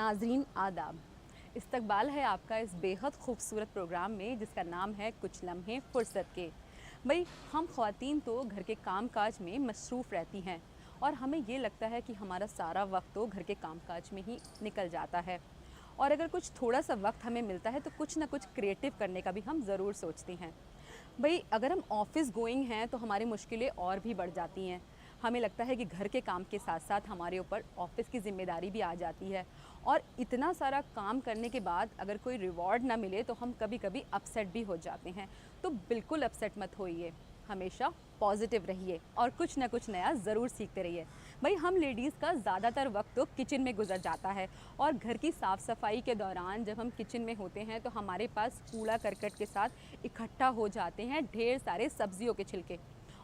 नाज़रीन आदाब, इस्तकबाल है आपका इस बेहद खूबसूरत प्रोग्राम में जिसका नाम है कुछ लम्हे फ़ुर्सत के। भाई हम ख़वातीन तो घर के काम काज में मसरूफ़ रहती हैं और हमें ये लगता है कि हमारा सारा वक्त तो घर के काम काज में ही निकल जाता है, और अगर कुछ थोड़ा सा वक्त हमें मिलता है तो कुछ ना कुछ क्रिएटिव करने का भी हम ज़रूर सोचते हैं। भाई अगर हम ऑफ़िस गोइंग हैं तो हमारी मुश्किलें और भी बढ़ जाती हैं। हमें लगता है कि घर के काम के साथ साथ हमारे ऊपर ऑफ़िस की ज़िम्मेदारी भी आ जाती है, और इतना सारा काम करने के बाद अगर कोई रिवॉर्ड ना मिले तो हम कभी कभी अपसेट भी हो जाते हैं। तो बिल्कुल अपसेट मत होइए, हमेशा पॉजिटिव रहिए और कुछ ना कुछ नया ज़रूर सीखते रहिए। भाई हम लेडीज़ का ज़्यादातर वक्त तो किचन में गुजर जाता है, और घर की साफ़ सफाई के दौरान जब हम किचन में होते हैं तो हमारे पास कूड़ा करकट के साथ इकट्ठा हो जाते हैं ढेर सारे सब्जियों के छिलके,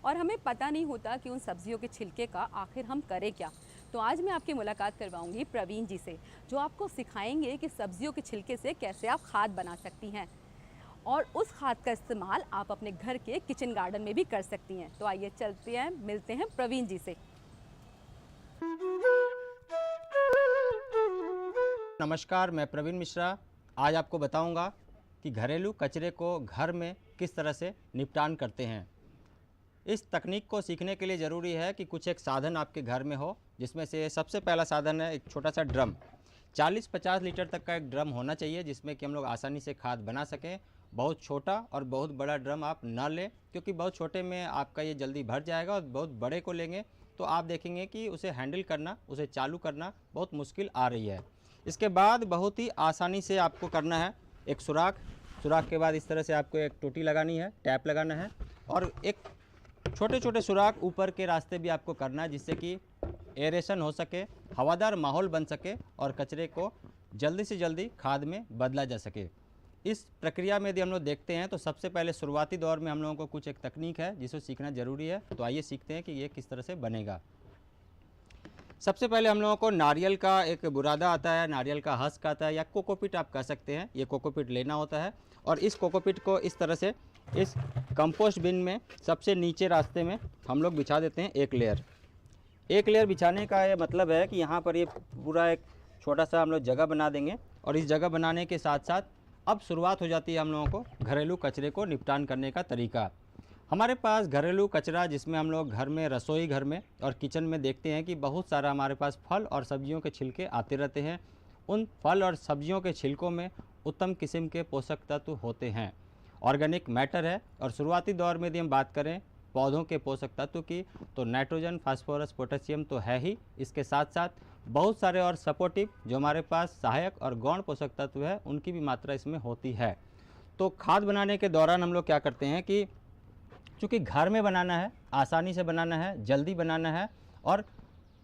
और हमें पता नहीं होता कि उन सब्जियों के छिलके का आखिर हम करें क्या। तो आज मैं आपकी मुलाकात करवाऊंगी प्रवीण जी से, जो आपको सिखाएंगे कि सब्जियों के छिलके से कैसे आप खाद बना सकती हैं, और उस खाद का इस्तेमाल आप अपने घर के किचन गार्डन में भी कर सकती हैं। तो आइए चलते हैं, मिलते हैं प्रवीण जी से। नमस्कार, मैं प्रवीण मिश्रा। आज आपको बताऊंगा कि घरेलू कचरे को घर में किस तरह से निपटान करते हैं। इस तकनीक को सीखने के लिए ज़रूरी है कि कुछ एक साधन आपके घर में हो, जिसमें से सबसे पहला साधन है एक छोटा सा ड्रम। 40-50 लीटर तक का एक ड्रम होना चाहिए जिसमें कि हम लोग आसानी से खाद बना सकें। बहुत छोटा और बहुत बड़ा ड्रम आप ना लें, क्योंकि बहुत छोटे में आपका ये जल्दी भर जाएगा, और बहुत बड़े को लेंगे तो आप देखेंगे कि उसे हैंडल करना, उसे चालू करना बहुत मुश्किल आ रही है। इसके बाद बहुत ही आसानी से आपको करना है एक सुराख के बाद इस तरह से आपको एक टोटी लगानी है, टैप लगाना है, और एक छोटे छोटे सुराख ऊपर के रास्ते भी आपको करना है, जिससे कि एरेशन हो सके, हवादार माहौल बन सके और कचरे को जल्दी से जल्दी खाद में बदला जा सके। इस प्रक्रिया में यदि हम लोग देखते हैं तो सबसे पहले शुरुआती दौर में हम लोगों को कुछ एक तकनीक है जिसे सीखना ज़रूरी है। तो आइए सीखते हैं कि ये किस तरह से बनेगा। सबसे पहले हम लोगों को नारियल का एक बुरादा आता है, नारियल का हस्क आता है, या कोकोपीट आप कह सकते हैं। ये कोकोपीट लेना होता है, और इस कोकोपीट को इस तरह से इस कंपोस्ट बिन में सबसे नीचे रास्ते में हम लोग बिछा देते हैं एक लेयर बिछाने का ये मतलब है कि यहाँ पर ये पूरा एक छोटा सा हम लोग जगह बना देंगे, और इस जगह बनाने के साथ साथ अब शुरुआत हो जाती है हम लोगों को घरेलू कचरे को निपटान करने का तरीका। हमारे पास घरेलू कचरा, जिसमें हम लोग घर में, रसोई घर में और किचन में देखते हैं कि बहुत सारा हमारे पास फल और सब्जियों के छिलके आते रहते हैं। उन फल और सब्जियों के छिलकों में उत्तम किस्म के पोषक तत्व होते हैं, ऑर्गेनिक मैटर है। और शुरुआती दौर में यदि हम बात करें पौधों के पोषक तत्व की, तो नाइट्रोजन, फास्फोरस, पोटेशियम तो है ही, इसके साथ साथ बहुत सारे और सपोर्टिव जो हमारे पास सहायक और गौण पोषक तत्व है, उनकी भी मात्रा इसमें होती है। तो खाद बनाने के दौरान हम लोग क्या करते हैं कि चूँकि घर में बनाना है, आसानी से बनाना है, जल्दी बनाना है और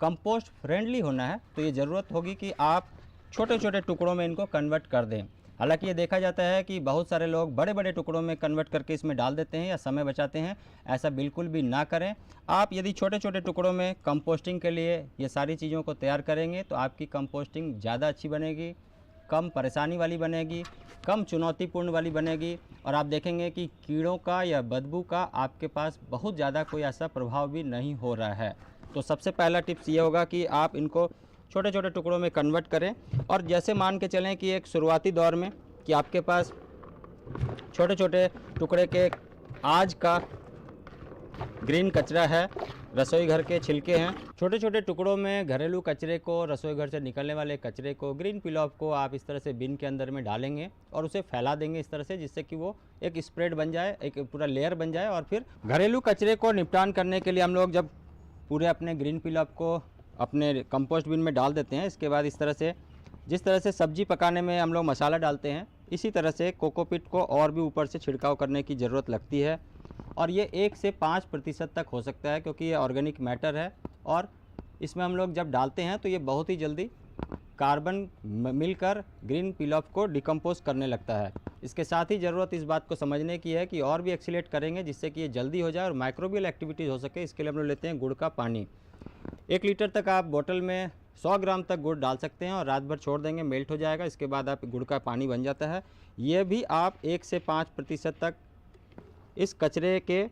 कंपोस्ट फ्रेंडली होना है, तो ये ज़रूरत होगी कि आप छोटे छोटे टुकड़ों में इनको कन्वर्ट कर दें। हालांकि ये देखा जाता है कि बहुत सारे लोग बड़े बड़े टुकड़ों में कन्वर्ट करके इसमें डाल देते हैं या समय बचाते हैं। ऐसा बिल्कुल भी ना करें। आप यदि छोटे छोटे टुकड़ों में कंपोस्टिंग के लिए ये सारी चीज़ों को तैयार करेंगे तो आपकी कंपोस्टिंग ज़्यादा अच्छी बनेगी, कम परेशानी वाली बनेगी, कम चुनौतीपूर्ण वाली बनेगी, और आप देखेंगे कि कीड़ों का या बदबू का आपके पास बहुत ज़्यादा कोई ऐसा प्रभाव भी नहीं हो रहा है। तो सबसे पहला टिप्स ये होगा कि आप इनको छोटे छोटे टुकड़ों में कन्वर्ट करें। और जैसे मान के चलें कि एक शुरुआती दौर में कि आपके पास छोटे छोटे टुकड़े के आज का ग्रीन कचरा है, रसोई घर के छिलके हैं, छोटे छोटे टुकड़ों में घरेलू कचरे को, रसोई घर से निकलने वाले कचरे को, ग्रीन पिल ऑफ को आप इस तरह से बिन के अंदर में डालेंगे और उसे फैला देंगे इस तरह से, जिससे कि वो एक स्प्रेड बन जाए, एक पूरा लेयर बन जाए। और फिर घरेलू कचरे को निपटान करने के लिए हम लोग जब पूरे अपने ग्रीन पिल ऑफ को अपने कंपोस्ट बिन में डाल देते हैं, इसके बाद इस तरह से, जिस तरह से सब्जी पकाने में हम लोग मसाला डालते हैं, इसी तरह से कोकोपीट को और भी ऊपर से छिड़काव करने की ज़रूरत लगती है। और ये 1 से 5% तक हो सकता है, क्योंकि ये ऑर्गेनिक मैटर है, और इसमें हम लोग जब डालते हैं तो ये बहुत ही जल्दी कार्बन मिलकर ग्रीन पिल ऑफ को डिकम्पोज करने लगता है। इसके साथ ही ज़रूरत इस बात को समझने की है कि और भी एक्सीलेट करेंगे जिससे कि ये जल्दी हो जाए और माइक्रोबियल एक्टिविटीज़ हो सके। इसके लिए हम लोग लेते हैं गुड़ का पानी। 1 लीटर तक आप बोतल में 100 ग्राम तक गुड़ डाल सकते हैं और रात भर छोड़ देंगे, मेल्ट हो जाएगा। इसके बाद आप गुड़ का पानी बन जाता है। ये भी आप 1 से 5% तक इस कचरे के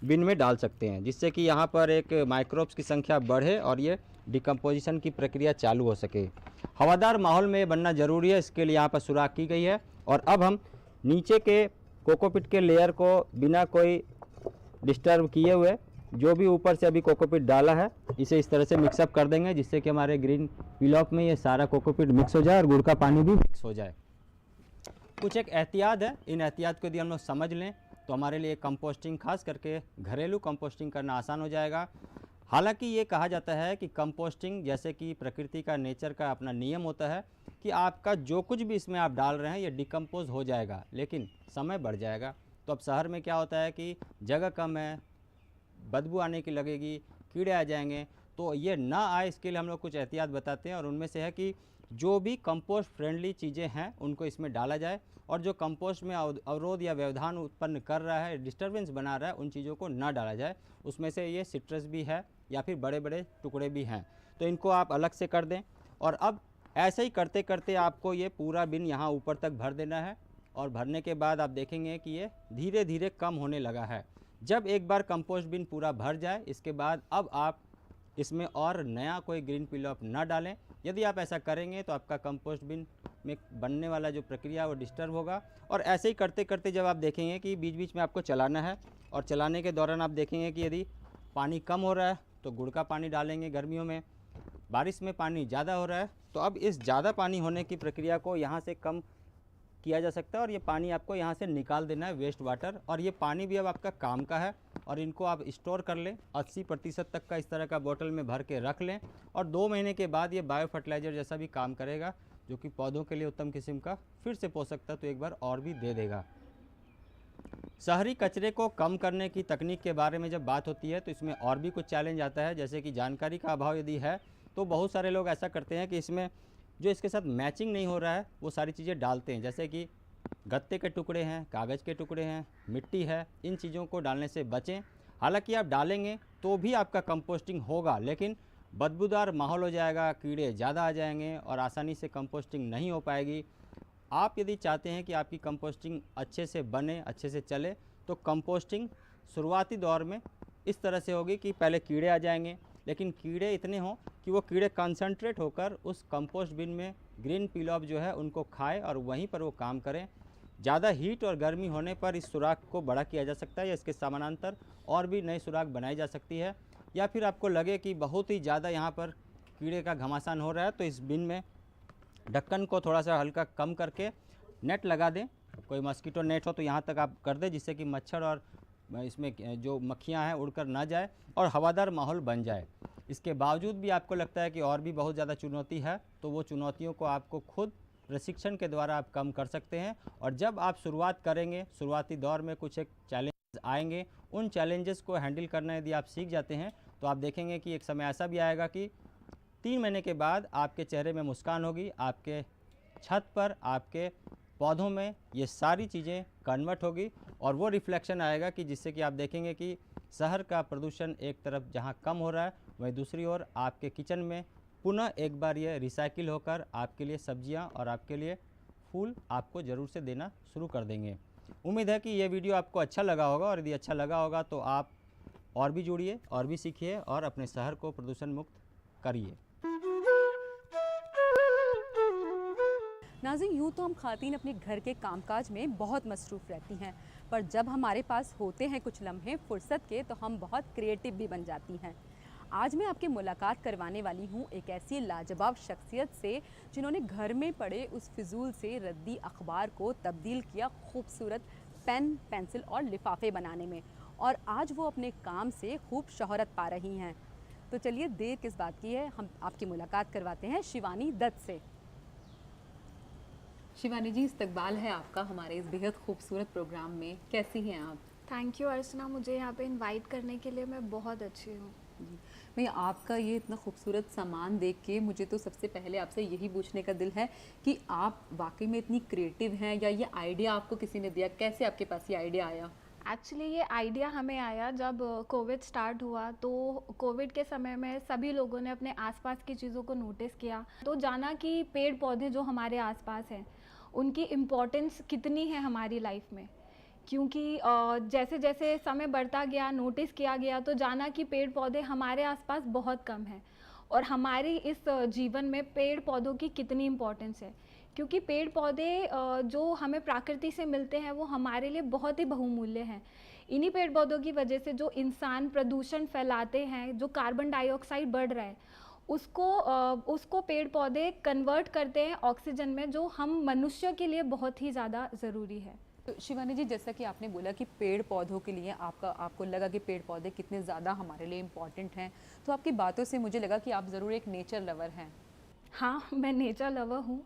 बिन में डाल सकते हैं, जिससे कि यहाँ पर एक माइक्रोब्स की संख्या बढ़े और ये डिकम्पोजिशन की प्रक्रिया चालू हो सके। हवादार माहौल में बनना ज़रूरी है, इसके लिए यहाँ पर सुराख की गई है। और अब हम नीचे के कोकोपीट के लेयर को बिना कोई डिस्टर्ब किए हुए जो भी ऊपर से अभी कोकोपीट डाला है इसे इस तरह से मिक्सअप कर देंगे, जिससे कि हमारे ग्रीन पिलॉक में ये सारा कोकोपीट मिक्स हो जाए और गुड़ का पानी भी मिक्स हो जाए। कुछ एक एहतियात है, इन एहतियात को यदि हम लोग समझ लें तो हमारे लिए कंपोस्टिंग, खास करके घरेलू कंपोस्टिंग करना आसान हो जाएगा। हालांकि ये कहा जाता है कि कंपोस्टिंग जैसे कि प्रकृति का, नेचर का अपना नियम होता है कि आपका जो कुछ भी इसमें आप डाल रहे हैं ये डिकम्पोज हो जाएगा, लेकिन समय बढ़ जाएगा। तो अब शहर में क्या होता है कि जगह कम है, बदबू आने की लगेगी, कीड़े आ जाएंगे, तो ये ना आए इसके लिए हम लोग कुछ एहतियात बताते हैं। और उनमें से है कि जो भी कंपोस्ट फ्रेंडली चीज़ें हैं उनको इसमें डाला जाए, और जो कंपोस्ट में अवरोध या व्यवधान उत्पन्न कर रहा है, डिस्टर्बेंस बना रहा है, उन चीज़ों को ना डाला जाए। उसमें से ये सिट्रस भी है या फिर बड़े बड़े टुकड़े भी हैं, तो इनको आप अलग से कर दें। और अब ऐसे ही करते करते आपको ये पूरा बिन यहाँ ऊपर तक भर देना है, और भरने के बाद आप देखेंगे कि ये धीरे धीरे कम होने लगा है। जब एक बार कंपोस्ट बिन पूरा भर जाए, इसके बाद अब आप इसमें और नया कोई ग्रीन पिलॉक ना डालें। यदि आप ऐसा करेंगे तो आपका कंपोस्ट बिन में बनने वाला जो प्रक्रिया वो डिस्टर्ब होगा। और ऐसे ही करते करते जब आप देखेंगे कि बीच बीच में आपको चलाना है, और चलाने के दौरान आप देखेंगे कि यदि पानी कम हो रहा है तो गुड़ का पानी डालेंगे गर्मियों में, बारिश में पानी ज़्यादा हो रहा है तो अब इस ज़्यादा पानी होने की प्रक्रिया को यहाँ से कम किया जा सकता है, और ये पानी आपको यहाँ से निकाल देना है, वेस्ट वाटर। और ये पानी भी अब आपका काम का है, और इनको आप स्टोर कर लें 80% तक का, इस तरह का बोतल में भर के रख लें। और 2 महीने के बाद ये बायो फर्टिलाइज़र जैसा भी काम करेगा, जो कि पौधों के लिए उत्तम किस्म का फिर से पोषक तत्व एक बार और भी दे देगा। शहरी कचरे को कम करने की तकनीक के बारे में जब बात होती है तो इसमें और भी कुछ चैलेंज आता है, जैसे कि जानकारी का अभाव यदि है तो बहुत सारे लोग ऐसा करते हैं कि इसमें जो इसके साथ मैचिंग नहीं हो रहा है वो सारी चीज़ें डालते हैं, जैसे कि गत्ते के टुकड़े हैं, कागज़ के टुकड़े हैं, मिट्टी है। इन चीज़ों को डालने से बचें। हालांकि आप डालेंगे तो भी आपका कंपोस्टिंग होगा, लेकिन बदबूदार माहौल हो जाएगा, कीड़े ज़्यादा आ जाएंगे और आसानी से कंपोस्टिंग नहीं हो पाएगी। आप यदि चाहते हैं कि आपकी कंपोस्टिंग अच्छे से बने, अच्छे से चले, तो कंपोस्टिंग शुरुआती दौर में इस तरह से होगी कि पहले कीड़े आ जाएंगे, लेकिन कीड़े इतने हों कि वो कीड़े कंसंट्रेट होकर उस कंपोस्ट बिन में ग्रीन पिलॉफ जो है उनको खाए और वहीं पर वो काम करें। ज़्यादा हीट और गर्मी होने पर इस सुराख को बड़ा किया जा सकता है, या इसके समानांतर और भी नई सुराख बनाई जा सकती है। या फिर आपको लगे कि बहुत ही ज़्यादा यहाँ पर कीड़े का घमासान हो रहा है तो इस बिन में ढक्कन को थोड़ा सा हल्का कम करके नेट लगा दें। कोई मस्कीटो नेट हो तो यहाँ तक आप कर दें, जिससे कि मच्छर और इसमें जो मक्खियाँ हैं उड़कर ना जाए और हवादार माहौल बन जाए। इसके बावजूद भी आपको लगता है कि और भी बहुत ज़्यादा चुनौती है, तो वो चुनौतियों को आपको खुद प्रशिक्षण के द्वारा आप कम कर सकते हैं। और जब आप शुरुआत करेंगे, शुरुआती दौर में कुछ एक चैलेंज आएंगे, उन चैलेंजेस को हैंडल करना यदि आप सीख जाते हैं तो आप देखेंगे कि एक समय ऐसा भी आएगा कि 3 महीने के बाद आपके चेहरे में मुस्कान होगी, आपके छत पर, आपके पौधों में ये सारी चीज़ें कन्वर्ट होगी और वो रिफ्लेक्शन आएगा कि जिससे कि आप देखेंगे कि शहर का प्रदूषण एक तरफ जहाँ कम हो रहा है, वहीं दूसरी ओर आपके किचन में पुनः एक बार ये रिसाइकिल होकर आपके लिए सब्जियां और आपके लिए फूल आपको ज़रूर से देना शुरू कर देंगे। उम्मीद है कि ये वीडियो आपको अच्छा लगा होगा, और यदि अच्छा लगा होगा तो आप और भी जुड़िए और भी सीखिए और अपने शहर को प्रदूषण मुक्त करिए। नाज़रीन, यूँ तो हम ख़वातीन अपने घर के कामकाज में बहुत मसरूफ़ रहती हैं, पर जब हमारे पास होते हैं कुछ लम्हे फुर्सत के तो हम बहुत क्रिएटिव भी बन जाती हैं। आज मैं आपकी मुलाकात करवाने वाली हूँ एक ऐसी लाजवाब शख्सियत से जिन्होंने घर में पड़े उस फिजूल से रद्दी अखबार को तब्दील किया खूबसूरत पेन, पेंसिल और लिफाफे बनाने में, और आज वो अपने काम से खूब शोहरत पा रही हैं। तो चलिए देर किस बात की है, हम आपकी मुलाकात करवाते हैं शिवानी दत्त से। शिवानी जी, इस्तकबाल है आपका हमारे इस बेहद खूबसूरत प्रोग्राम में। कैसी हैं आप? थैंक यू अर्चना, मुझे यहाँ पे इनवाइट करने के लिए मैं बहुत अच्छी हूँ। जी भाई, आपका ये इतना खूबसूरत सामान देख के मुझे तो सबसे पहले आपसे यही पूछने का दिल है कि आप वाकई में इतनी क्रिएटिव हैं, या ये आइडिया आपको किसी ने दिया? कैसे आपके पास ये आइडिया आया? एक्चुअली ये आइडिया हमें आया जब कोविड स्टार्ट हुआ, तो कोविड के समय में सभी लोगों ने अपने आसपास की चीज़ों को नोटिस किया, तो जाना कि पेड़ पौधे जो हमारे आसपास हैं उनकी इम्पोर्टेंस कितनी है हमारी लाइफ में। क्योंकि जैसे जैसे समय बढ़ता गया, नोटिस किया गया, तो जाना कि पेड़ पौधे हमारे आसपास बहुत कम हैं और हमारी इस जीवन में पेड़ पौधों की कितनी इम्पोर्टेंस है, क्योंकि पेड़ पौधे जो हमें प्रकृति से मिलते हैं वो हमारे लिए बहुत ही बहुमूल्य हैं। इन्हीं पेड़ पौधों की वजह से जो इंसान प्रदूषण फैलाते हैं, जो कार्बन डाइऑक्साइड बढ़ रहा है, उसको पेड़ पौधे कन्वर्ट करते हैं ऑक्सीजन में, जो हम मनुष्य के लिए बहुत ही ज़्यादा ज़रूरी है। तो शिवानी जी, जैसा कि आपने बोला कि पेड़ पौधों के लिए आपको लगा कि पेड़ पौधे कितने ज़्यादा हमारे लिए इम्पॉर्टेंट हैं, तो आपकी बातों से मुझे लगा कि आप ज़रूर एक नेचर लवर हैं। हाँ, मैं नेचर लवर हूँ।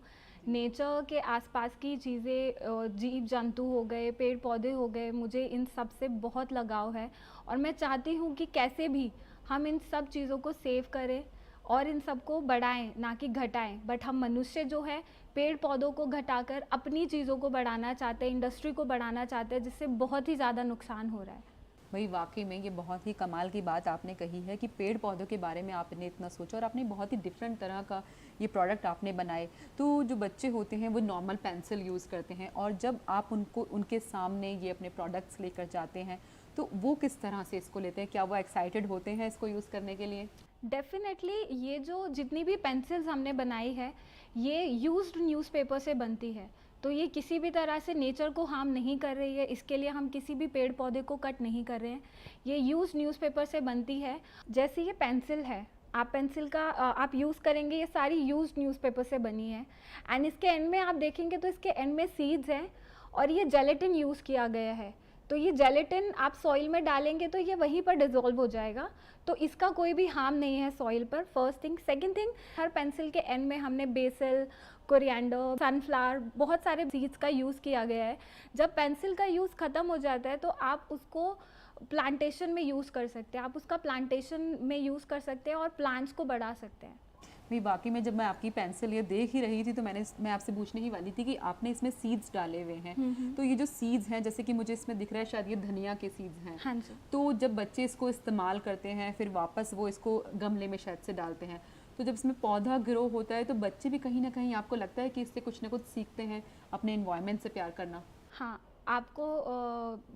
नेचर के आसपास की चीज़ें, जीव जंतु हो गए, पेड़ पौधे हो गए, मुझे इन सब से बहुत लगाव है और मैं चाहती हूँ कि कैसे भी हम इन सब चीज़ों को सेव करें और इन सबको बढ़ाएं, ना कि घटाएं। बट हम मनुष्य जो है पेड़ पौधों को घटाकर अपनी चीज़ों को बढ़ाना चाहते हैं, इंडस्ट्री को बढ़ाना चाहते हैं, जिससे बहुत ही ज़्यादा नुकसान हो रहा है। भाई वाकई में ये बहुत ही कमाल की बात आपने कही है कि पेड़ पौधों के बारे में आपने इतना सोचा और आपने बहुत ही डिफरेंट तरह का ये प्रोडक्ट आपने बनाए। तो जो बच्चे होते हैं वो नॉर्मल पेंसिल यूज़ करते हैं और जब आप उनके सामने ये अपने प्रोडक्ट्स लेकर जाते हैं तो वो किस तरह से इसको लेते हैं? क्या वो एक्साइटेड होते हैं इसको यूज़ करने के लिए? डेफिनेटली ये जो जितनी भी पेंसिल्स हमने बनाई है ये यूज्ड न्यूज़पेपर से बनती है, तो ये किसी भी तरह से नेचर को हार्म नहीं कर रही है। इसके लिए हम किसी भी पेड़ पौधे को कट नहीं कर रहे हैं। ये यूज्ड न्यूज़पेपर से बनती है। जैसे ये पेंसिल है, आप पेंसिल का आप यूज़ करेंगे, ये सारी यूज्ड न्यूज़पेपर से बनी है। एंड इसके एंड में आप देखेंगे तो इसके एंड में सीड्स हैं और ये जेलेटिन यूज़ किया गया है। तो ये जेलेटिन आप सॉइल में डालेंगे तो ये वहीं पर डिज़ोल्व हो जाएगा, तो इसका कोई भी हार्म नहीं है सॉइल पर। First thing. सेकंड थिंग, हर पेंसिल के एंड में हमने बेसिल, कोरिएंडर, सनफ्लावर, बहुत सारे सीड्स का यूज़ किया गया है। जब पेंसिल का यूज़ ख़त्म हो जाता है तो आप उसको प्लांटेशन में यूज़ कर सकते हैं, आप उसका प्लांटेशन में यूज़ कर सकते हैं और प्लांट्स को बढ़ा सकते हैं। नहीं, बाकी में जब मैं आपकी पेंसिल ये देख ही रही थी तो मैं आपसे पूछने ही वाली थी कि आपने इसमें सीड्स डाले हुए हैं। तो ये जो सीड्स हैं, जैसे कि मुझे इसमें दिख रहा है शायद ये धनिया के सीड्स हैं। हाँ जी। तो जब बच्चे इसको इस्तेमाल करते हैं फिर वापस वो इसको गमले में शायद से डालते हैं, तो जब इसमें पौधा ग्रो होता है तो बच्चे भी कहीं ना कहीं आपको लगता है कि इससे कुछ ना कुछ सीखते हैं अपने इन्वायरमेंट से प्यार करना? हाँ,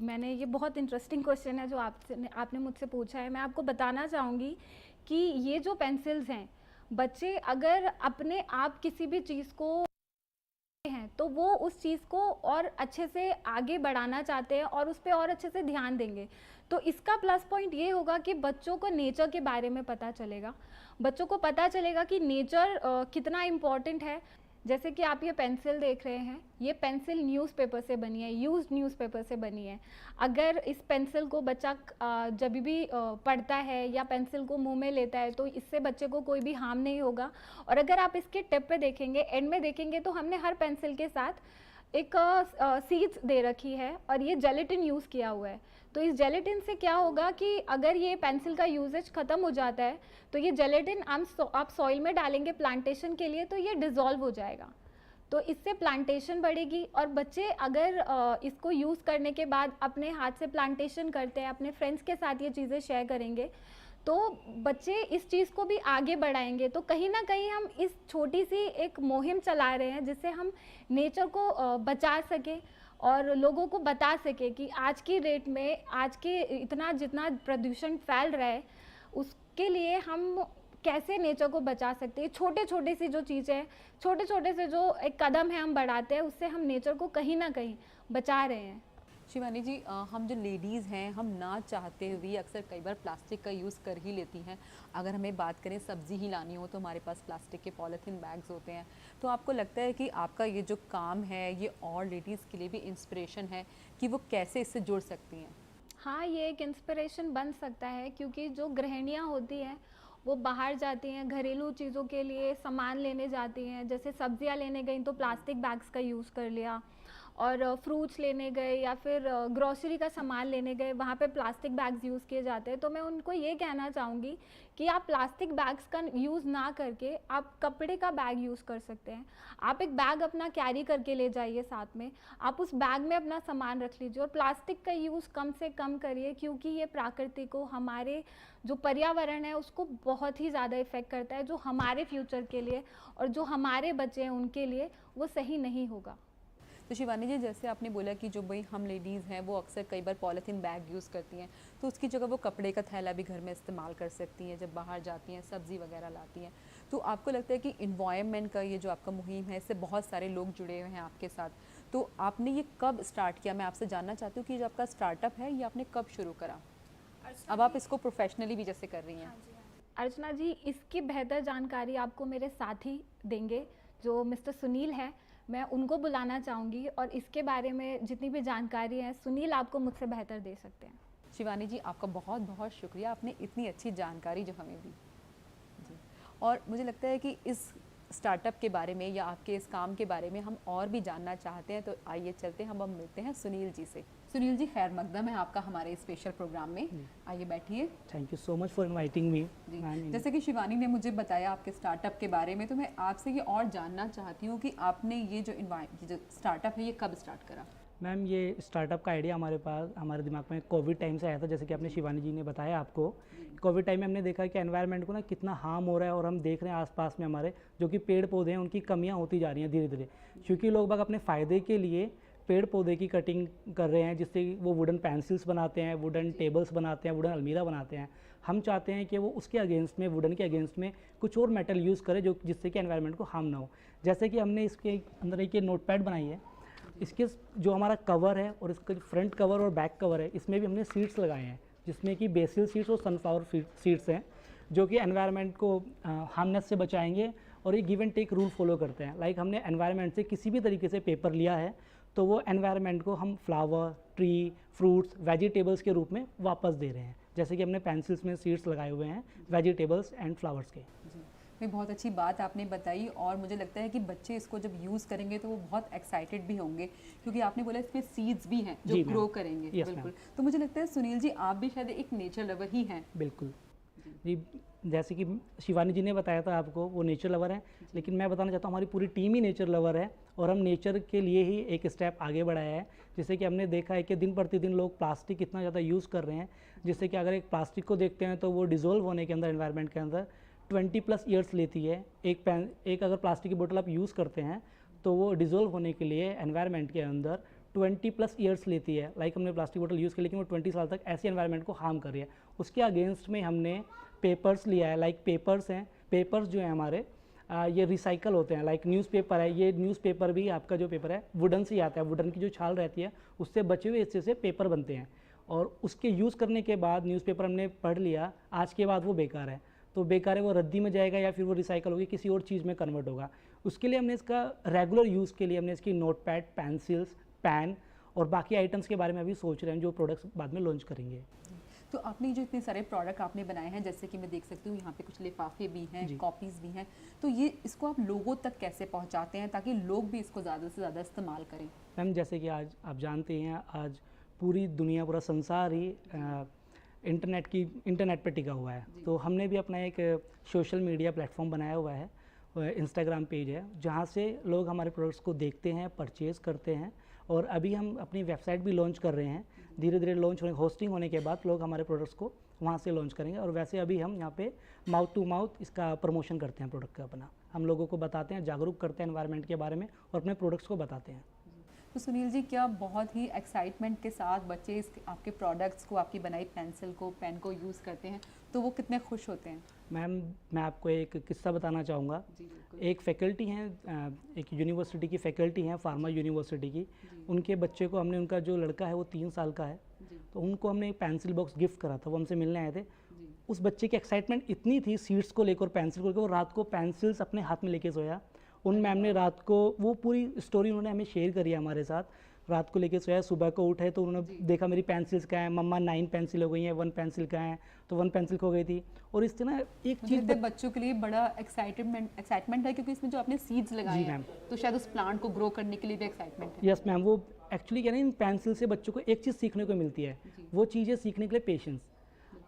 मैंने ये बहुत इंटरेस्टिंग क्वेश्चन है जो आपने मुझसे पूछा है। मैं आपको बताना चाहूँगी कि ये जो पेंसिल्स हैं, बच्चे अगर अपने आप किसी भी चीज़ को हैं तो वो उस चीज़ को और अच्छे से आगे बढ़ाना चाहते हैं और उस पर और अच्छे से ध्यान देंगे। तो इसका प्लस पॉइंट ये होगा कि बच्चों को नेचर के बारे में पता चलेगा, बच्चों को पता चलेगा कि नेचर कितना इम्पॉर्टेंट है। जैसे कि आप ये पेंसिल देख रहे हैं, ये पेंसिल न्यूज़पेपर से बनी है, यूज्ड न्यूज़पेपर से बनी है। अगर इस पेंसिल को बच्चा जब भी पढ़ता है या पेंसिल को मुंह में लेता है तो इससे बच्चे को कोई भी हार्म नहीं होगा। और अगर आप इसके टिप पे देखेंगे, एंड में देखेंगे, तो हमने हर पेंसिल के साथ एक सीड्स दे रखी है और ये जेलेटिन यूज़ किया हुआ है। तो इस जेलेटिन से क्या होगा कि अगर ये पेंसिल का यूजेज ख़त्म हो जाता है तो ये जेलेटिन आप सॉइल में डालेंगे प्लांटेशन के लिए तो ये डिज़ोल्व हो जाएगा। तो इससे प्लांटेशन बढ़ेगी और बच्चे अगर इसको यूज़ करने के बाद अपने हाथ से प्लांटेशन करते हैं, अपने फ्रेंड्स के साथ ये चीज़ें शेयर करेंगे, तो बच्चे इस चीज़ को भी आगे बढ़ाएंगे। तो कहीं ना कहीं हम इस छोटी सी एक मुहिम चला रहे हैं जिससे हम नेचर को बचा सके और लोगों को बता सके कि आज की डेट में, आज के इतना जितना प्रदूषण फैल रहा है, उसके लिए हम कैसे नेचर को बचा सकते हैं। छोटे छोटे सी जो चीज़ें हैं, छोटे छोटे से जो एक कदम है हम बढ़ाते हैं, उससे हम नेचर को कहीं ना कहीं बचा रहे हैं। शिवानी जी, हम जो लेडीज़ हैं, हम ना चाहते हुए अक्सर कई बार प्लास्टिक का यूज़ कर ही लेती हैं। अगर हमें बात करें सब्ज़ी ही लानी हो तो हमारे पास प्लास्टिक के पॉलीथीन बैग्स होते हैं। तो आपको लगता है कि आपका ये जो काम है ये और लेडीज़ के लिए भी इंस्पिरेशन है कि वो कैसे इससे जुड़ सकती हैं? हाँ, ये एक इंस्पिरेशन बन सकता है, क्योंकि जो गृहिणियाँ होती हैं वो बाहर जाती हैं, घरेलू चीज़ों के लिए सामान लेने जाती हैं। जैसे सब्जियां लेने गई तो प्लास्टिक बैग्स का यूज़ कर लिया, और फ्रूट्स लेने गए या फिर ग्रोसरी का सामान लेने गए, वहाँ पे प्लास्टिक बैग्स यूज़ किए जाते हैं। तो मैं उनको ये कहना चाहूँगी कि आप प्लास्टिक बैग्स का यूज़ ना करके आप कपड़े का बैग यूज़ कर सकते हैं। आप एक बैग अपना कैरी करके ले जाइए साथ में, आप उस बैग में अपना सामान रख लीजिए और प्लास्टिक का यूज़ कम से कम करिए, क्योंकि ये प्रकृति को, हमारे जो पर्यावरण है उसको बहुत ही ज़्यादा इफ़ेक्ट करता है, जो हमारे फ्यूचर के लिए और जो हमारे बच्चे हैं उनके लिए वो सही नहीं होगा। तो शिवानी जी, जैसे आपने बोला कि जो भाई हम लेडीज़ हैं वो अक्सर कई बार पॉलीथीन बैग यूज़ करती हैं, तो उसकी जगह वो कपड़े का थैला भी घर में इस्तेमाल कर सकती हैं जब बाहर जाती हैं, सब्ज़ी वगैरह लाती हैं। तो आपको लगता है कि इन्वायरमेंट का ये जो आपका मुहिम है, इससे बहुत सारे लोग जुड़े हुए हैं आपके साथ, तो आपने ये कब स्टार्ट किया? मैं आपसे जानना चाहती हूँ कि जो आपका स्टार्टअप है ये आपने कब शुरू करा? अब आप इसको प्रोफेशनली भी जैसे कर रही हैं। अर्चना जी, इसकी बेहतर जानकारी आपको मेरे साथी देंगे, जो मिस्टर सुनील हैं। मैं उनको बुलाना चाहूँगी और इसके बारे में जितनी भी जानकारी है सुनील आपको मुझसे बेहतर दे सकते हैं। शिवानी जी, आपका बहुत बहुत शुक्रिया, आपने इतनी अच्छी जानकारी जो हमें दी जी। और मुझे लगता है कि इस स्टार्टअप के बारे में या आपके इस काम के बारे में हम और भी जानना चाहते हैं, तो आइए चलते हैं, हम अब मिलते हैं सुनील जी से। सुनील जी, खैर मकदम है आपका हमारे स्पेशल प्रोग्राम में, आइए बैठिए। Thank you so much for inviting me. जी, जैसे कि शिवानी ने मुझे बताया आपके स्टार्टअप के बारे में, तो मैं आपसे ये और जानना चाहती हूँ कि आपने ये जो स्टार्टअप है ये कब स्टार्ट करा? मैम, ये स्टार्टअप का आइडिया हमारे दिमाग में कोविड टाइम से आया था। जैसे कि आपने शिवानी जी ने बताया आपको, कोविड टाइम में हमने देखा कि एनवायरनमेंट को ना कितना हार्म हो रहा है, और हम देख रहे हैं आसपास में हमारे जो कि पेड़ पौधे हैं उनकी कमियां होती जा रही हैं धीरे धीरे, क्योंकि लोग बाग अपने फ़ायदे के लिए पेड़ पौधे की कटिंग कर रहे हैं, जिससे वो वुडन पेंसिल्स बनाते हैं, वुडन टेबल्स बनाते हैं, वुडन अलमीरा बनाते हैं। हम चाहते हैं कि वो उसके अगेंस्ट में, वुडन के अगेंस्ट में कुछ और मेटल यूज़ करें जो जिससे कि एनवायरनमेंट को हार्म ना हो। जैसे कि हमने इसके अंदर एक नोटपैड बनाई है, इसके जो हमारा कवर है और इसका फ्रंट कवर और बैक कवर है, इसमें भी हमने सीड्स लगाए हैं, जिसमें कि बेसिल सीड्स और सनफ्लावर सीड्स हैं, जो कि एनवायरनमेंट को हार्मनेस से बचाएंगे। और ये give and take rule follow करते हैं। लाइक हमने एनवायरनमेंट से किसी भी तरीके से पेपर लिया है, तो वो एनवायरनमेंट को हम फ्लावर, ट्री, फ्रूट्स, वेजिटेबल्स के रूप में वापस दे रहे हैं। जैसे कि हमने पेंसिल्स में सीड्स लगाए हुए हैं वेजिटेबल्स एंड फ्लावर्स के। जी, ये बहुत अच्छी बात आपने बताई, और मुझे लगता है कि बच्चे इसको जब यूज़ करेंगे तो वो बहुत एक्साइटेड भी होंगे, क्योंकि आपने बोला इसमें सीड्स भी हैं जो जी मैम। ग्रो करेंगे। यस बिल्कुल। तो मुझे लगता है सुनील जी, आप भी शायद एक नेचर लवर ही हैं। बिल्कुल जी, जैसे कि शिवानी जी ने बताया था आपको, वो नेचर लवर है, लेकिन मैं बताना चाहता हूँ हमारी पूरी टीम ही नेचर लवर है, और हम नेचर के लिए ही एक स्टेप आगे बढ़ाया है। जैसे कि हमने देखा है कि दिन प्रतिदिन लोग प्लास्टिक कितना ज़्यादा यूज़ कर रहे हैं, जिससे कि अगर एक प्लास्टिक को देखते हैं तो वो डिज़ोल्व होने के अंदर, एनवायरनमेंट के अंदर 20+ ईयर्स लेती है। एक अगर प्लास्टिक की बोतल आप यूज़ करते हैं तो वो डिज़ोल्व होने के लिए एनवायरनमेंट के अंदर 20+ ईयर्स लेती है। लाइक हमने प्लास्टिक बोतल यूज़ की, लेकिन वो 20 साल तक ऐसे एनवायरनमेंट को हार्म कर रही है। उसके अगेंस्ट में हमने पेपर्स लिया है। लाइक पेपर्स हैं, पेपर्स जो हैं हमारे ये रिसाइकल होते हैं। लाइक न्यूज़पेपर है, ये न्यूज़पेपर भी आपका जो पेपर है वुडन से ही आता है, वुडन की जो छाल रहती है उससे बचे हुए हिस्से से पेपर बनते हैं, और उसके यूज़ करने के बाद न्यूज़पेपर हमने पढ़ लिया, आज के बाद वो बेकार है, तो बेकार है, वो रद्दी में जाएगा या फिर वो रिसाइकल होगी, किसी और चीज़ में कन्वर्ट होगा। उसके लिए हमने इसका रेगुलर यूज़ के लिए हमने इसकी नोटपैड, पेंसिल्स, पेन और बाकी आइटम्स के बारे में अभी सोच रहे हैं, जो प्रोडक्ट्स बाद में लॉन्च करेंगे। तो आपने जो इतने सारे प्रोडक्ट आपने बनाए हैं, जैसे कि मैं देख सकती हूँ यहाँ पे कुछ लिफाफे भी हैं, कॉपीज़ भी हैं, तो ये इसको आप लोगों तक कैसे पहुँचाते हैं ताकि लोग भी इसको ज़्यादा से ज़्यादा इस्तेमाल करें? मैम, जैसे कि आज आप जानते हैं, आज पूरी दुनिया, पूरा संसार ही इंटरनेट पे टिका हुआ है। तो हमने भी अपना एक सोशल मीडिया प्लेटफॉर्म बनाया हुआ है, इंस्टाग्राम पेज है, जहाँ से लोग हमारे प्रोडक्ट्स को देखते हैं, परचेज़ करते हैं। और अभी हम अपनी वेबसाइट भी लॉन्च कर रहे हैं, धीरे धीरे लॉन्च होस्टिंग होने के बाद लोग हमारे प्रोडक्ट्स को वहाँ से लॉन्च करेंगे। और वैसे अभी हम यहाँ पे माउथ टू माउथ इसका प्रमोशन करते हैं, प्रोडक्ट का अपना हम लोगों को बताते हैं, जागरूक करते हैं एनवायरनमेंट के बारे में, और अपने प्रोडक्ट्स को बताते हैं। तो सुनील जी, क्या बहुत ही एक्साइटमेंट के साथ बच्चे इस आपके प्रोडक्ट्स को, आपकी बनाई पेंसिल को, पेन को यूज़ करते हैं, तो वो कितने खुश होते हैं? मैम, मैं आपको एक किस्सा बताना चाहूँगा। एक फैकल्टी हैं, एक यूनिवर्सिटी की फैकल्टी हैं, फार्मा यूनिवर्सिटी की, उनके बच्चे को हमने, उनका जो लड़का है वो 3 साल का है, तो उनको हमने एक पेंसिल बॉक्स गिफ्ट करा था, वो हमसे मिलने आए थे। उस बच्चे की एक्साइटमेंट इतनी थी सीड्स को लेकर, पेंसिल को लेकर, वो रात को पेंसिल्स अपने हाथ में लेके सोया। उन मैम ने रात को वो पूरी स्टोरी उन्होंने हमें शेयर करी है हमारे साथ, रात को लेके सोया, सुबह को उठे तो उन्होंने देखा मेरी पेंसिल्स कहाँ हैं, मम्मा 9 पेंसिल हो गई हैं, 1 पेंसिल कहाँ है, तो 1 पेंसिल खो गई थी। और इस तरह एक चीज़ बच्चों के लिए बड़ा एक्साइटमेंट है, क्योंकि इसमें जो आपने सीड्स लगाए हैं, तो शायद उस प्लांट को ग्रो करने के लिए भी एक्साइटमेंट है। यस मैम, वो एक्चुअली क्या है, इन पेंसिल से बच्चों को एक चीज़ सीखने को मिलती है, वो चीज़ें सीखने के लिए पेशेंस।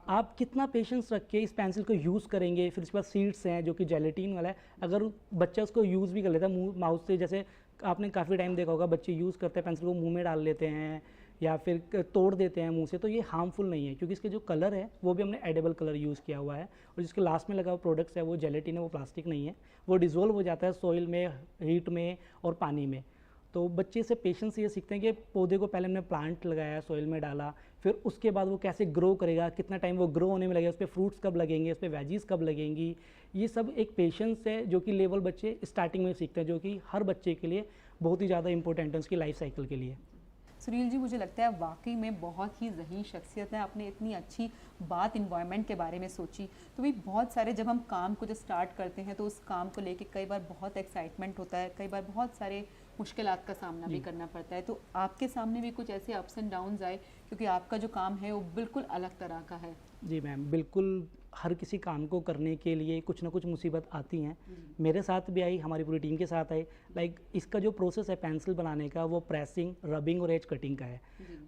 आप कितना पेशेंस रख के इस पेंसिल को यूज़ करेंगे, फिर उसके बाद सीड्स हैं जो कि जेलेटिन वाला है, अगर बच्चा उसको यूज़ भी कर लेता है मुँह माउथ से, जैसे आपने काफ़ी टाइम देखा होगा बच्चे यूज़ करते हैं पेंसिल को, मुंह में डाल लेते हैं या फिर तोड़ देते हैं मुंह से, तो ये हार्मफुल नहीं है, क्योंकि इसके जो कलर है वो भी हमने एडेबल कलर यूज़ किया हुआ है, और जिसके लास्ट में लगा हुआ प्रोडक्ट्स है वो जेलेटिन है, वो प्लास्टिक नहीं है, वो डिज़ोल्व हो जाता है सॉइल में, हीट में और पानी में। तो बच्चे से पेशेंस ये सीखते हैं कि पौधे को पहले हमने प्लांट लगाया, सॉइल में डाला, फिर उसके बाद वो कैसे ग्रो करेगा, कितना टाइम वो ग्रो होने में लगेगा, उस पर फ्रूट्स कब लगेंगे, उस पर वेजीज कब लगेंगी। ये सब एक पेशेंस है जो कि लेवल बच्चे स्टार्टिंग में सीखते हैं, जो कि हर बच्चे के लिए बहुत ही ज़्यादा इंपॉर्टेंट है उसकी लाइफ साइकिल के लिए। सुनील जी, मुझे लगता है वाकई में बहुत ही ज़हीन शख्सियत है, आपने इतनी अच्छी बात इन्वायरमेंट के बारे में सोची। तो भी बहुत सारे जब हम काम को जो स्टार्ट करते हैं तो उस काम को लेके कई बार बहुत एक्साइटमेंट होता है, कई बार बहुत सारे मुश्किलात का सामना भी करना पड़ता है। तो आपके सामने भी कुछ ऐसे अप्स एंड डाउन्स आए, क्योंकि आपका जो काम है वो बिल्कुल अलग तरह का है। जी मैम, बिल्कुल हर किसी काम को करने के लिए कुछ ना कुछ मुसीबत आती हैं। मेरे साथ भी आई, हमारी पूरी टीम के साथ आई। लाइक इसका जो प्रोसेस है पेंसिल बनाने का, वो प्रेसिंग, रबिंग और एज कटिंग का है।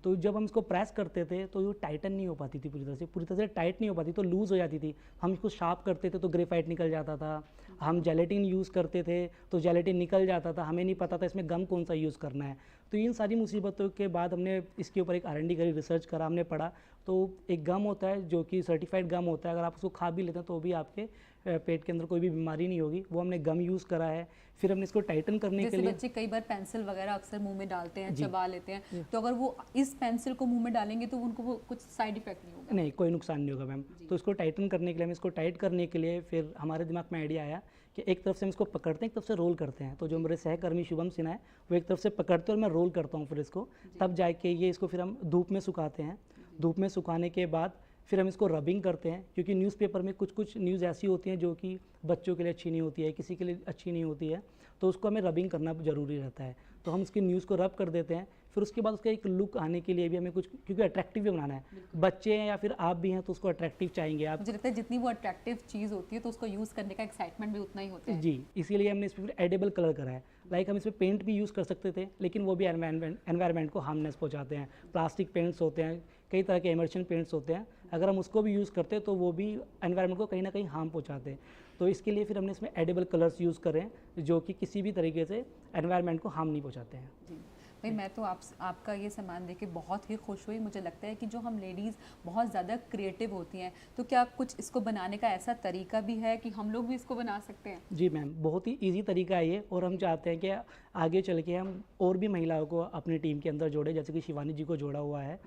तो जब हम इसको प्रेस करते थे तो ये टाइटन नहीं हो पाती थी, पूरी तरह से टाइट नहीं हो पाती, तो लूज़ हो जाती थी। हम इसको शार्प करते थे तो ग्रेफाइट निकल जाता था। हम जेलेटिन यूज़ करते थे तो जेलेटिन निकल जाता था, हमें नहीं पता था इसमें गम कौन सा यूज़ करना है। तो इन सारी मुसीबतों के बाद हमने इसके ऊपर एक R&D करी, रिसर्च करा, हमने पढ़ा। तो एक गम होता है जो कि सर्टिफाइड गम होता है, अगर आप उसको खा भी लेते हैं तो भी आपके पेट के अंदर कोई भी बीमारी नहीं होगी। वो हमने गम यूज़ करा है। फिर हमने इसको टाइटन करने के जैसे लिए, बच्चे कई बार पेंसिल वगैरह अक्सर मुंह में डालते हैं, चबा लेते हैं, तो अगर वो इस पेंसिल को मुंह में डालेंगे तो उनको वो कुछ साइड इफेक्ट नहीं होगा? नहीं, कोई नुकसान नहीं होगा मैम। तो इसको टाइटन करने के लिए, हम इसको टाइट करने के लिए फिर हमारे दिमाग में आइडिया आया कि एक तरफ से हम इसको पकड़ते हैं, एक तरफ से रोल करते हैं। तो जो मेरे सहकर्मी शुभम सिन्हा है वो एक तरफ से पकड़ते हैं और मैं रोल करता हूँ फिर इसको, तब जाके ये इसको फिर हम धूप में सुखाते हैं। धूप में सुखाने के बाद फिर हम इसको रबिंग करते हैं, क्योंकि न्यूज़पेपर में कुछ कुछ न्यूज़ ऐसी होती हैं जो कि बच्चों के लिए अच्छी नहीं होती है, किसी के लिए अच्छी नहीं होती है, तो उसको हमें रबिंग करना ज़रूरी रहता है। तो हम उसकी न्यूज़ को रब कर देते हैं। फिर उसके बाद उसका एक लुक आने के लिए भी हमें कुछ, क्योंकि अट्रैक्टिव भी बनाना है, बच्चे हैं या फिर आप भी हैं तो उसको अट्रैक्टिव चाहेंगे आप। मुझे लगता है जितनी वो अट्रैक्टिव चीज़ होती है तो उसको यूज़ करने का एक्साइटमेंट भी उतना ही होता है। जी, इसीलिए हमने इस पर फिर एडिबल कलर करा है। लाइक हम इसमें पेंट भी यूज़ कर सकते थे, लेकिन वो भी एनवायरनमेंट को हार्मनेस पहुंचाते हैं। प्लास्टिक पेंट्स होते हैं, कई तरह के इमर्शन पेंट्स होते हैं, अगर हम उसको भी यूज़ करते हैं तो वो भी एनवायरनमेंट को कहीं ना कहीं हार्म पहुंचाते हैं। तो इसके लिए फिर हमने इसमें एडिबल कलर्स यूज़ करें जो कि किसी भी तरीके से एनवायरनमेंट को हार्म नहीं पहुंचाते हैं। जी भाई, मैं तो आपका ये सामान देख के बहुत ही खुश हुई। मुझे लगता है कि जो हम लेडीज़ बहुत ज़्यादा क्रिएटिव होती हैं, तो क्या कुछ इसको बनाने का ऐसा तरीका भी है कि हम लोग भी इसको बना सकते हैं? जी मैम, बहुत ही इजी तरीका है ये, और हम चाहते हैं कि आगे चल के हम और भी महिलाओं को अपनी टीम के अंदर जोड़े, जैसे कि शिवानी जी को जोड़ा हुआ है।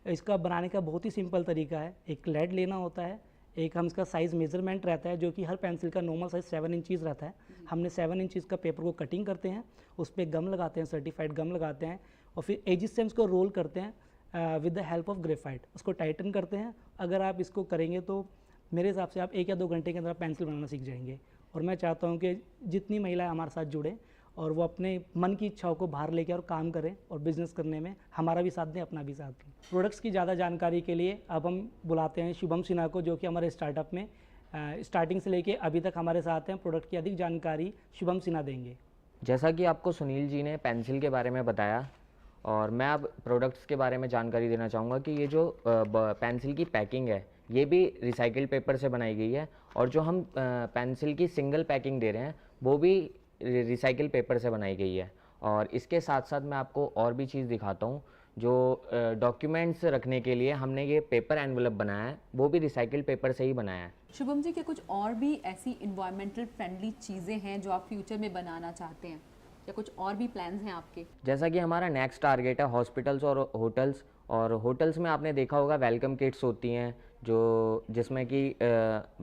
इसका बनाने का बहुत ही सिंपल तरीका है। एक लेड लेना होता है, एक हम इसका साइज़ मेजरमेंट रहता है जो कि हर पेंसिल का नॉर्मल साइज़ 7 इंचज़ रहता है। हमने 7 इंचज़ का पेपर को कटिंग करते हैं, उस पर गम लगाते हैं, सर्टिफाइड गम लगाते हैं, और फिर एजिस से हम इसको रोल करते हैं with the help of graphite, उसको टाइटन करते हैं। अगर आप इसको करेंगे तो मेरे हिसाब से आप 1 या 2 घंटे के अंदर पेंसिल बनाना सीख जाएंगे। और मैं चाहता हूँ कि जितनी महिलाएं हमारे साथ जुड़ें और वो अपने मन की इच्छाओं को बाहर लेके और काम करें, और बिज़नेस करने में हमारा भी साथ दें, अपना भी साथ दें। प्रोडक्ट्स की ज़्यादा जानकारी के लिए अब हम बुलाते हैं शुभम सिन्हा को, जो कि हमारे स्टार्टअप में स्टार्टिंग से लेके अभी तक हमारे साथ हैं। प्रोडक्ट की अधिक जानकारी शुभम सिन्हा देंगे। जैसा कि आपको सुनील जी ने पेंसिल के बारे में बताया, और मैं अब प्रोडक्ट्स के बारे में जानकारी देना चाहूँगा कि ये जो पेंसिल की पैकिंग है ये भी रिसाइकिल्ड पेपर से बनाई गई है, और जो हम पेंसिल की सिंगल पैकिंग दे रहे हैं वो भी रिसाइकिल पेपर से बनाई गई है। और इसके साथ साथ मैं आपको और भी चीज़ दिखाता हूँ। जो डॉक्यूमेंट्स रखने के लिए हमने ये पेपर एनवलप बनाया है वो भी रिसाइकिल्ड पेपर से ही बनाया है। शुभम जी, क्या कुछ और भी ऐसी इन्वायरमेंटल फ्रेंडली चीज़ें हैं जो आप फ्यूचर में बनाना चाहते हैं, या कुछ और भी प्लान्स हैं आपके? जैसा कि हमारा नेक्स्ट टारगेट है हॉस्पिटल्स और होटल्स, और होटल्स में आपने देखा होगा वेलकम किट्स होती हैं जो जिसमें कि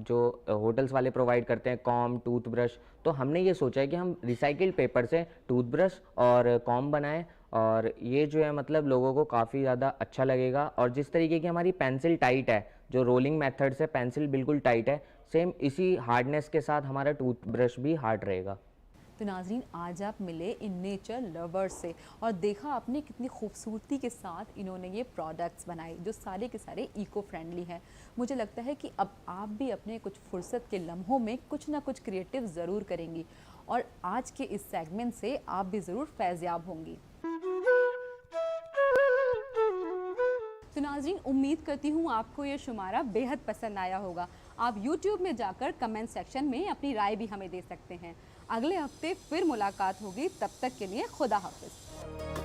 जो होटल्स वाले प्रोवाइड करते हैं, कॉम, टूथब्रश। तो हमने ये सोचा है कि हम रिसाइकिल्ड पेपर से टूथब्रश और कॉम बनाएं, और ये जो है मतलब लोगों को काफ़ी ज़्यादा अच्छा लगेगा। और जिस तरीके की हमारी पेंसिल टाइट है, जो रोलिंग मेथड से पेंसिल बिल्कुल टाइट है, सेम इसी हार्डनेस के साथ हमारा टूथब्रश भी हार्ड रहेगा। तो नाजरीन, आज आप मिले इन नेचर लवर्स से और देखा आपने कितनी खूबसूरती के साथ इन्होंने ये प्रोडक्ट्स बनाए जो सारे के सारे इको फ्रेंडली हैं। मुझे लगता है कि अब आप भी अपने कुछ फुर्सत के लम्हों में कुछ ना कुछ क्रिएटिव ज़रूर करेंगी, और आज के इस सेगमेंट से आप भी ज़रूर फैज़याब होंगी। तो नाज़रीन, उम्मीद करती हूँ आपको ये शुमारा बेहद पसंद आया होगा। आप YouTube में जाकर कमेंट सेक्शन में अपनी राय भी हमें दे सकते हैं। अगले हफ्ते फिर मुलाकात होगी, तब तक के लिए खुदा हाफिज़।